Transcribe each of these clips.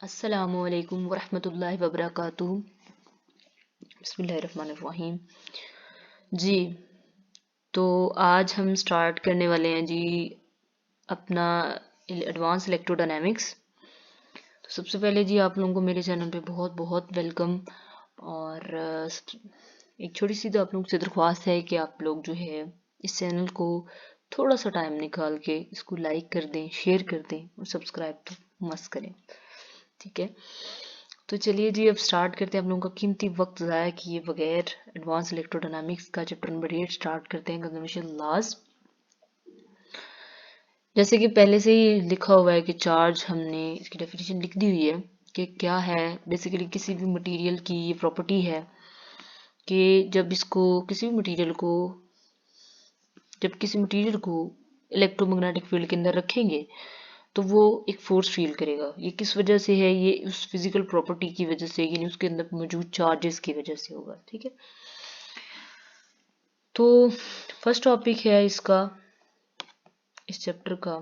अस्सलामुअलैकुम वरहमतुल्लाहि वबरकातुहू। बिस्मिल्लाहिर्रहमानिर्रहीम। जी, तो आज हम स्टार्ट करने वाले हैं जी अपना एडवांस इलेक्ट्रोडायनेमिक्स। तो सबसे पहले जी आप लोगों को मेरे चैनल पे बहुत बहुत वेलकम। और एक छोटी सी तो आप लोगों से दरख्वास्त है कि आप लोग जो है इस चैनल को थोड़ा सा टाइम निकाल के इसको लाइक कर दें, शेयर कर दें और सब्सक्राइब तो मस्त करें, ठीक है। तो चलिए जी अब स्टार्ट करते हैं। आप लोगों का कीमती वक्त ज़ाया किए बगैर एडवांस इलेक्ट्रोडायनामिक्स का चैप्टर नंबर 8 स्टार्ट करते हैं, कंजर्वेशन लॉज। जैसे कि पहले से ही लिखा हुआ है कि चार्ज, हमने इसकी डेफिनेशन लिख दी हुई है कि क्या है। बेसिकली किसी भी मटेरियल की ये प्रॉपर्टी है कि जब किसी मटेरियल को इलेक्ट्रोमैग्नेटिक फील्ड के अंदर रखेंगे तो वो एक फोर्स फील करेगा। ये किस वजह से है? ये उस फिजिकल प्रॉपर्टी की वजह से, यानी उसके अंदर मौजूद चार्जेस की वजह से होगा, ठीक है। तो फर्स्ट टॉपिक है इसका, इस चैप्टर का,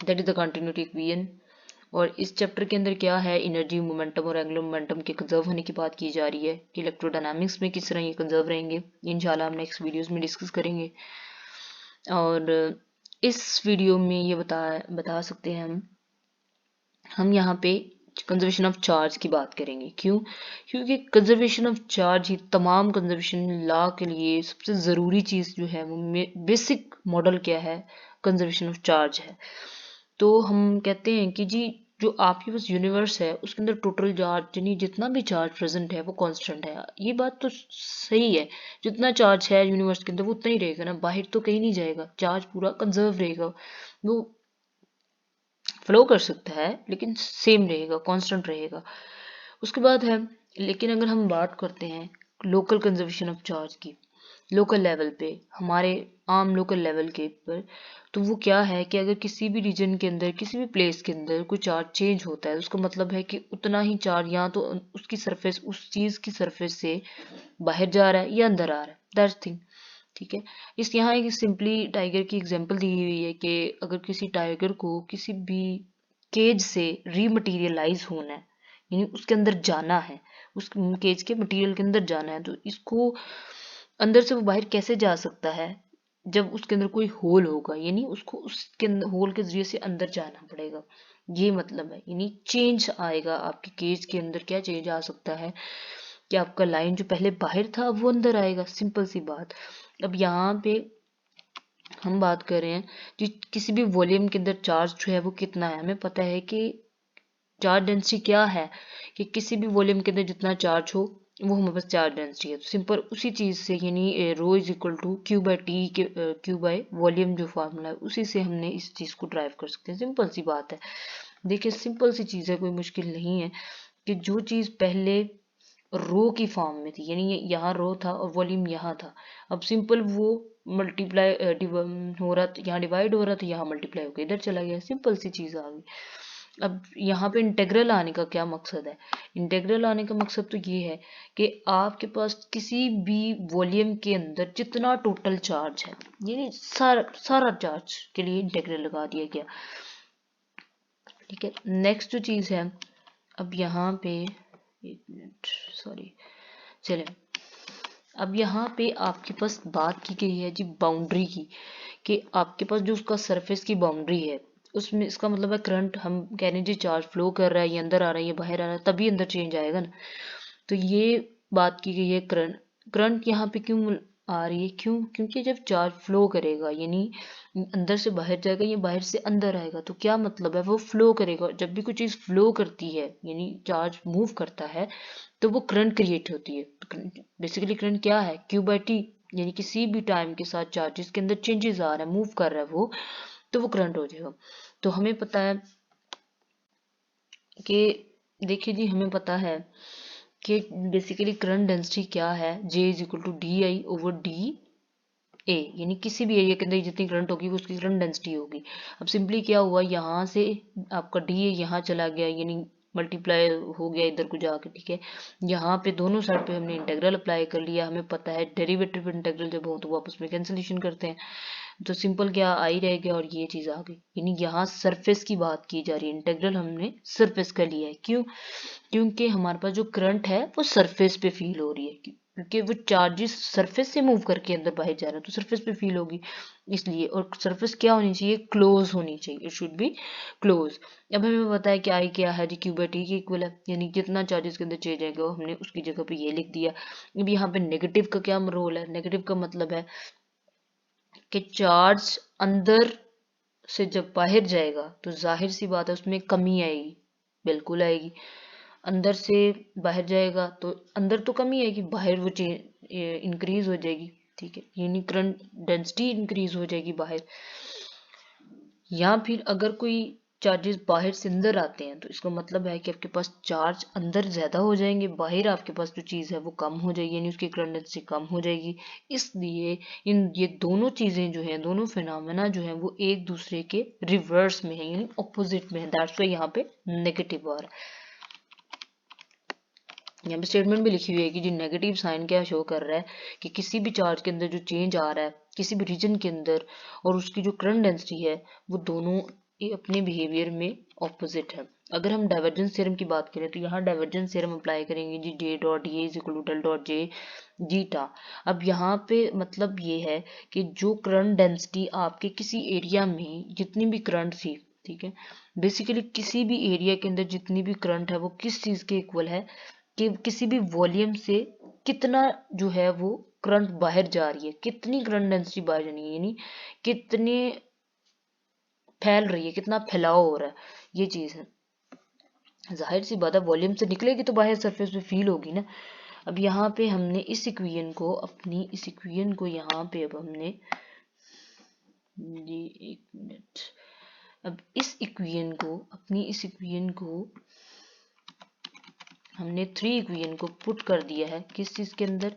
that is the continuity equation. और इस चैप्टर के अंदर क्या है, एनर्जी, मोमेंटम और एंगुलर मोमेंटम के कंजर्व होने की बात की जा रही है कि इलेक्ट्रोडायनामिक्स में किस तरह ये कंजर्व रहेंगे। इंशाल्लाह हम नेक्स्ट वीडियोस में डिस्कस करेंगे। और इस वीडियो में ये बता सकते हैं हम यहाँ पे कंजर्वेशन ऑफ चार्ज की बात करेंगे। क्यों? क्योंकि कंजर्वेशन ऑफ चार्ज ही तमाम कंजर्वेशन लॉ के लिए सबसे ज़रूरी चीज़ जो है वो बेसिक मॉडल क्या है, कंजर्वेशन ऑफ चार्ज है। तो हम कहते हैं कि जी जो आपके पास यूनिवर्स है उसके अंदर टोटल चार्ज, यानी जितना भी चार्ज प्रेजेंट है वो कांस्टेंट है। ये बात तो सही है, जितना चार्ज है यूनिवर्स के अंदर वो उतना ही रहेगा ना, बाहर तो कहीं नहीं जाएगा, चार्ज पूरा कंजर्व रहेगा। वो फ्लो कर सकता है लेकिन सेम रहेगा, कांस्टेंट रहेगा। उसके बाद है, लेकिन अगर हम बात करते हैं लोकल कंजर्वेशन ऑफ चार्ज की, लोकल लेवल पे, हमारे आम लोकल लेवल के पर, तो वो क्या है कि अगर किसी भी रीजन के अंदर, किसी भी प्लेस के अंदर कोई चार्ज चेंज होता है, उसका मतलब है कि उतना ही चार्ज या तो उसकी सरफेस, उस चीज की सरफेस से बाहर जा रहा है या अंदर आ रहा है, दैट्स थिंग, ठीक है। इस यहाँ एक सिंपली टाइगर की एग्जांपल दी हुई है कि अगर किसी टाइगर को किसी भी केज से रीमटेरियलाइज होना है, यानी उसके अंदर जाना है, उस केज के मटेरियल के अंदर जाना है, तो इसको अंदर से वो बाहर कैसे जा सकता है? जब उसके अंदर कोई होल होगा, यानी उसको उसके होल के जरिए से अंदर जाना पड़ेगा। ये मतलब है, यानी चेंज आएगा आपके केज के अंदर। क्या चेंज आ सकता है कि आपका लाइन जो पहले बाहर था वो अंदर आएगा, सिंपल सी बात। अब यहाँ पे हम बात कर रहे हैं कि किसी भी वॉल्यूम के अंदर चार्ज जो है वो कितना है। हमें पता है कि चार्ज डेंसिटी क्या है, कि किसी भी वॉल्यूम के अंदर जितना चार्ज हो वो हमारे पास चार्ज डेंसिटी है। तो सिंपल उसी चीज से, यानी rho is equal to Q by T के क्यू बाई वॉल्यूम जो फार्मूला है उसी से हमने इस चीज को ड्राइव कर सकते हैं। सिंपल सी बात है, देखिए सिंपल सी चीज है, कोई मुश्किल नहीं है। कि जो चीज पहले रो की फॉर्म में थी, यानी यहाँ रो था और वॉल्यूम यहाँ था, अब सिंपल वो मल्टीप्लाई हो रहा था, यहाँ डिवाइड हो रहा था, यहाँ मल्टीप्लाई होकर इधर चला गया, सिंपल सी चीज आ गई। अब यहाँ पे इंटेग्रल आने का क्या मकसद है? इंटेग्रल आने का मकसद तो ये है कि आपके पास किसी भी वॉल्यूम के अंदर जितना टोटल चार्ज है, यानी सारा सारा चार्ज के लिए इंटेग्रल लगा दिया गया, ठीक है। नेक्स्ट जो चीज है, अब यहाँ पे एक मिनट, सॉरी, चले, अब यहाँ पे आपके पास बात की गई है जी बाउंड्री की, कि आपके पास जो उसका सरफेस की बाउंड्री है उसमें, इसका मतलब है करंट, हम कह रहे हैं जी चार्ज फ्लो कर रहा है, ये अंदर आ रहा है, ये बाहर आ रहा है, तभी अंदर चेंज आएगा ना। तो ये बात की गई है करंट। करंट यहाँ पे क्यों आ रही है? क्यों? क्योंकि जब चार्ज फ्लो करेगा, यानी अंदर से बाहर जाएगा या बाहर से अंदर आएगा, तो क्या मतलब है, वो फ्लो करेगा। जब भी कोई चीज फ्लो करती है, यानी चार्ज मूव करता है, तो वो करंट क्रिएट होती है। बेसिकली करंट क्या है? क्यू बाई टी, यानी किसी भी टाइम के साथ चार्जेस के अंदर चेंजेस आ रहा है, मूव कर रहा है वो, तो वो करंट हो जाएगा। तो हमें पता है कि, देखिए जी, हमें पता है कि बेसिकली करंट डेंसिटी क्या है, J is equal to d I over d A, यानी किसी भी एरिया के अंदर जितनी करंट होगी वो उसकी करंट डेंसिटी होगी। अब सिंपली क्या हुआ, यहाँ से आपका डी ए यहाँ चला गया, यानी मल्टीप्लाई हो गया इधर को जाके, ठीक है। यहाँ पे दोनों साइड पे हमने इंटेग्रल अप्लाई कर लिया, हमें पता है डेरिवेटिव इंटेग्रल जब हो तो वो आपस में कैंसिलेशन करते हैं, तो सिंपल क्या आई रह गया और ये चीज आ गई। यानी यहाँ सरफेस की बात की जा रही है, इंटेग्रल हमने सरफेस का लिया है। क्यों? क्योंकि हमारे पास जो करंट है वो सरफेस पे फील हो रही है, क्योंकि वो चार्जेस सरफेस से मूव करके अंदर बाहर जा रहे हैं तो सरफेस पे फील होगी इसलिए। और सरफेस क्या होनी चाहिए? क्लोज होनी चाहिए, इट शुड बी क्लोज। अब हमें पता है कि आई क्या है, जी क्यू बाई टी के इक्वल है, यानी जितना चार्जेस के अंदर चेंज आएगा वो हमने उसकी जगह पे ये लिख दिया। अब यहाँ पे नेगेटिव का क्या रोल है? नेगेटिव का मतलब है कि चार्ज अंदर से जब बाहर जाएगा तो जाहिर सी बात है उसमें कमी आएगी, बिल्कुल आएगी। अंदर से बाहर जाएगा तो अंदर तो कमी आएगी, बाहर वो इंक्रीज हो जाएगी, ठीक है। यानी करंट डेंसिटी इंक्रीज हो जाएगी बाहर। या फिर अगर कोई चार्जेस बाहर से अंदर आते हैं तो इसका मतलब है कि आपके पास चार्ज अंदर ज्यादा हो जाएंगे, बाहर आपके पास जो चीज है वो कम हो जाएगी, यानी उसकी करंट डेंसिटी कम हो जाएगी। इसलिए ये दोनों चीजें जो है, दोनों फिनोमेना जो है वो एक दूसरे के रिवर्स में है, यानी ऑपोजिट में है। दैट्स व्हाई यहाँ पे नेगेटिव आ रहा है। यहाँ पे स्टेटमेंट भी लिखी हुई है कि जो नेगेटिव साइन क्या शो कर रहा है कि किसी भी चार्ज के अंदर जो चेंज आ रहा है किसी भी रीजन के अंदर और उसकी जो करंट डेंसिटी है वो दोनों अपने बिहेवियर में ऑपोजिट है। अगर हम डाइवर्जेंस थ्योरम की बात करें तो यहाँ डाइवर्जेंस थ्योरम अप्लाई करेंगे जी, J dot A is equal to del dot J zeta. अब यहाँ पे मतलब ये है कि जो करंट डेंसिटी आपके किसी एरिया में जितनी भी करंट थी, ठीक है, बेसिकली किसी भी एरिया के अंदर जितनी भी करंट है वो किस चीज के इक्वल है कि किसी भी वॉल्यूम से कितना जो है वो करंट बाहर जा रही है, कितनी करंट डेंसिटी बाहर जानी है, यानी कितने फैल रही है, कितना फैलाव हो रहा है, ये चीज है। जाहिर सी बात है वॉल्यूम से निकलेगी तो बाहर सरफेस पे फील होगी ना। अब यहाँ पे हमने इस इक्वेशन को इस इक्वेशन को यहाँ पे अब हमने जी एक मिनट, अब इस इक्वेशन को हमने 3 इक्वेशन को पुट कर दिया है किस चीज के अंदर?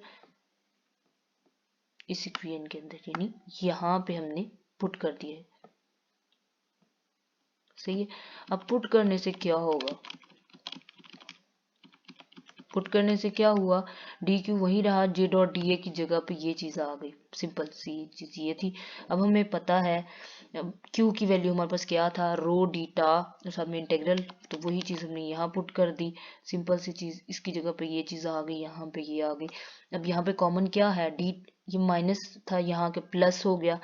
इस इक्वेशन के अंदर, यानी यहाँ पे हमने पुट कर दिया है, सही है। अब पुट करने से क्या होगा? पुट करने से क्या हुआ? डी क्यू वही रहा, जे डॉट डी ए की जगह पे ये चीज आ गई, सिंपल सी चीज ये थी। अब हमें पता है क्यू की वैल्यू हमारे पास क्या था, रो डीटा सब में इंटेग्रल, तो वही चीज हमने यहाँ पुट कर दी, सिंपल सी चीज। इसकी जगह पे ये चीज आ गई, यहाँ पे ये आ गई। अब यहाँ पे कॉमन क्या है? डी, ये माइनस था यहाँ के प्लस हो गया।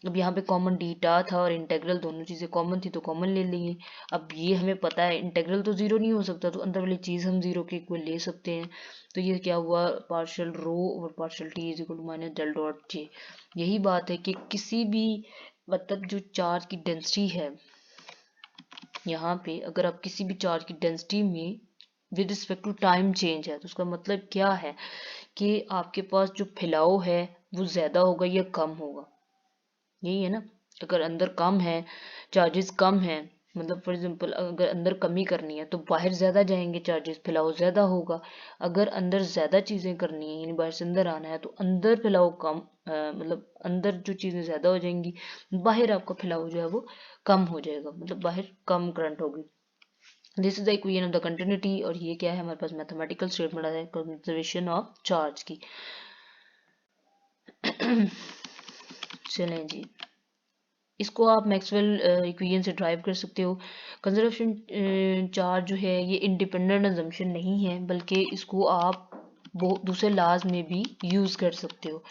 अब यहाँ पे कॉमन डीटा था और इंटेग्रल, दोनों चीजें कॉमन थी तो कॉमन ले लेंगे। अब ये हमें पता है इंटेग्रल तो जीरो नहीं हो सकता, तो अंदर वाली चीज हम जीरो के इक्वल ले सकते हैं। तो ये क्या हुआ? पार्शियल रो और partial t is equal to minus del dot J. यही बात है कि किसी भी मतलब जो चार्ज की डेंसिटी है, यहाँ पे अगर आप किसी भी चार्ज की डेंसिटी में with respect to time change है तो उसका मतलब क्या है कि आपके पास जो फैलाव है वो ज्यादा होगा या कम होगा, यही है ना। अगर अंदर कम है, चार्जेस कम है, मतलब फॉर एग्जांपल अगर अंदर कमी करनी है तो बाहर ज्यादा जाएंगे चार्जेस, फैलाव ज्यादा होगा। अगर अंदर ज्यादा चीजें करनी है यानी बाहर से अंदर आना है तो अंदर फैलाव कम, मतलब अंदर जो चीजें ज्यादा हो जाएंगी, बाहर आपका फैलाव जो है वो कम हो जाएगा, मतलब बाहर कम करंट होगी। This is the equation of the continuity. और ये क्या है? हमारे पास मैथमेटिकल स्टेटमेंट है कंजर्वेशन ऑफ चार्ज की। चलें जी, इसको आप मैक्सवेल इक्वेशन से ड्राइव कर सकते हो। कंजर्वेशन चार्ज जो है ये इंडिपेंडेंट अजम्पशन नहीं है, बल्कि इसको आप दूसरे लाज में भी यूज कर सकते हो।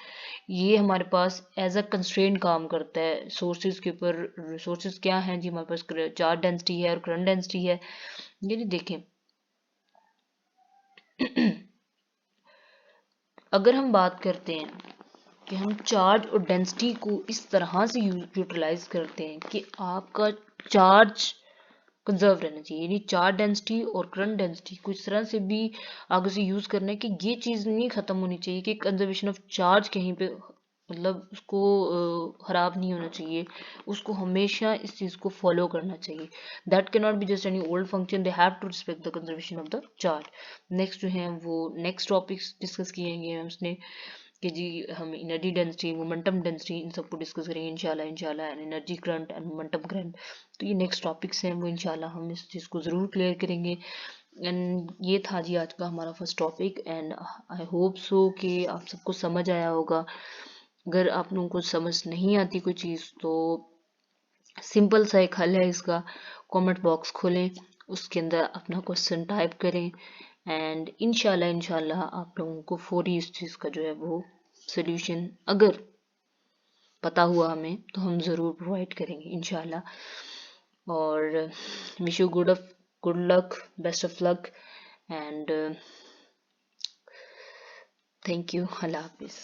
ये हमारे पास एज अ कंस्ट्रेंट काम करता है सोर्सेज के ऊपर। सोर्सेज क्या हैं जी? हमारे पास चार्ज डेंसिटी है और करंट डेंसिटी है। ये देखें अगर हम बात करते हैं कि हम चार्ज और डेंसिटी को इस तरह से यूटिलाइज करते हैं कि आपका चार्ज कंजर्व रहना चाहिए, यानी चार्ज डेंसिटी और करंट डेंसिटी को इस तरह से भी आगे से यूज करना है कि ये चीज नहीं खत्म होनी चाहिए कि कंजर्वेशन ऑफ चार्ज कहीं पे मतलब उसको खराब नहीं होना चाहिए, उसको हमेशा इस चीज को फॉलो करना चाहिए। That can not be just any old function, they have to respect the conservation of the charge. Next जो है वो नेक्स्ट टॉपिक्स डिस्कस किए गए हैं उसने कि जी हम एनर्जी डेंसिटी, मोमेंटम डेंसिटी, इन सबको डिस्कस करेंगे इंशाल्लाह and energy current and momentum current. तो ये नेक्स्ट टॉपिक्स हैं, वो इंशाल्लाह हम इस चीज़ को ज़रूर क्लियर करेंगे। एंड ये था जी आज का हमारा first topic, and I hope so कि आप सबको समझ आया होगा। अगर आप लोगों को समझ नहीं आती कोई चीज़ तो सिंपल सा एक हल है इसका, कमेंट बॉक्स खोलें, उसके अंदर अपना क्वेश्चन टाइप करें एंड इंशाल्लाह आप लोगों को फौरी इस चीज़ का जो है वो सोल्यूशन अगर पता हुआ हमें तो हम ज़रूर प्रोवाइड करेंगे इंशाल्लाह। और wish you good luck, best of luck and thank you. अल्लाह हाफिज़।